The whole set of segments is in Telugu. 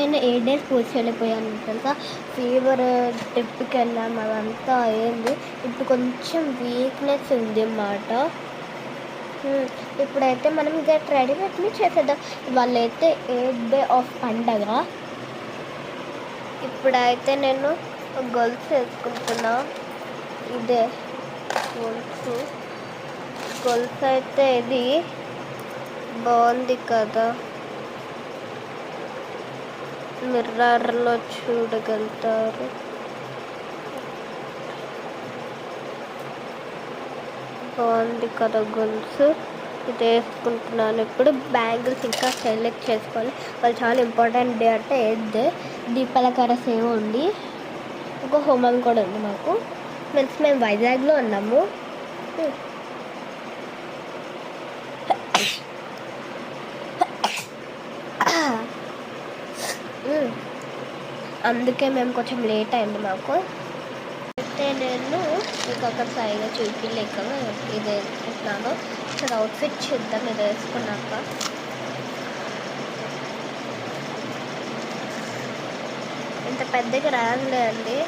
నేను 8 డేస్ పూజ చేయలేకపోయాను తెలుసా. ఫీవర్, ట్రిప్కి వెళ్ళాము, అదంతా అయింది. ఇప్పుడు కొంచెం వీక్నెస్ ఉంది అన్నమాట. ఇప్పుడైతే మనం గెట్ రెడీ విత్ మీ చేసేద్దాం. వాళ్ళైతే 8th డే ఆఫ్ పండగ. ఇప్పుడైతే నేను గొలుసు వేసుకుంటున్నా. ఇదే గొలుసు అయితే ఇది బాగుంది కదా, మిర్రర్లో చూడగలుగుతారు. బాగుంది కదా గొలుసు. ఇది వేసుకుంటున్నాను. ఇప్పుడు బ్యాంగిల్స్ ఇంకా సెలెక్ట్ చేసుకోవాలి. వాళ్ళు చాలా ఇంపార్టెంట్ డే అంటే 8th డే. దీపాలకర సేవ ఉంది, ఒక హోమం కూడా ఉంది మాకు. మీన్స్ మేము వైజాగ్లో ఉన్నాము. అందుకే మేము కొంచెం లేట్ అయింది మాకు. అయితే నేను ఇంకొక సైగా చూపించలేక ఇది వేసుకుంటున్నాను. ఇక్కడ అవుట్ఫిట్ చూద్దాం ఇది వేసుకున్నాక. ఇంత పెద్దగా రాదులే అండి,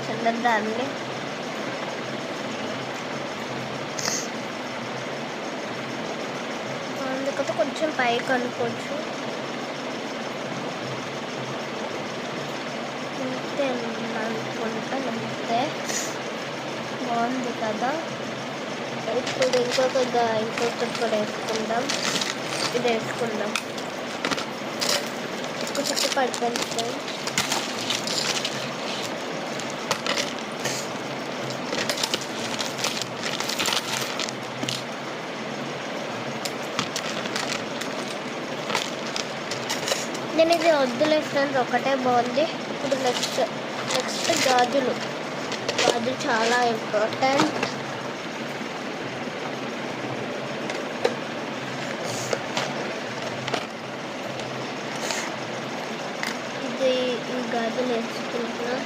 చిన్నదాన్ని. అందుకతో కొంచెం పైకి అనుకోవచ్చు. అంతే అనుకుంటా. అంతే బాగుంది కదా. ఇప్పుడు ఇంకొకటి కూడా వేసుకుందాం. ఇది వేసుకుందాం. చుట్టూ పడిపోయింది. నేను ఇది వద్దులే ఫ్రెండ్స్, ఒకటే బాగుంది. ఇప్పుడు నెక్స్ట్ గాజులు చాలా ఇంపార్టెంట్. ఈ గాజులు వేసుకుంటున్నా.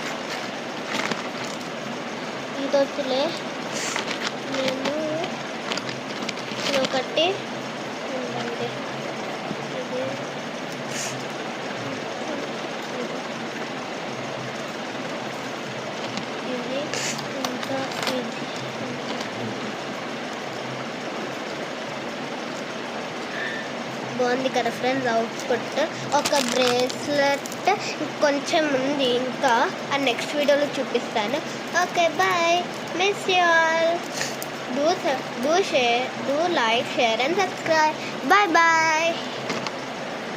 ఇది వద్దులే, నేను ఒకటి ఉందండి. ఇది ఇంకా ఇది బాగుంది కదా ఫ్రెండ్స్ అవుట్ఫిట్. ఒక బ్రేస్లెట్ కొంచెం ఉంది ఇంకా, ఆ నెక్స్ట్ వీడియోలో చూపిస్తాను. Okay bye, miss you all. Do like, share and subscribe. Bye bye.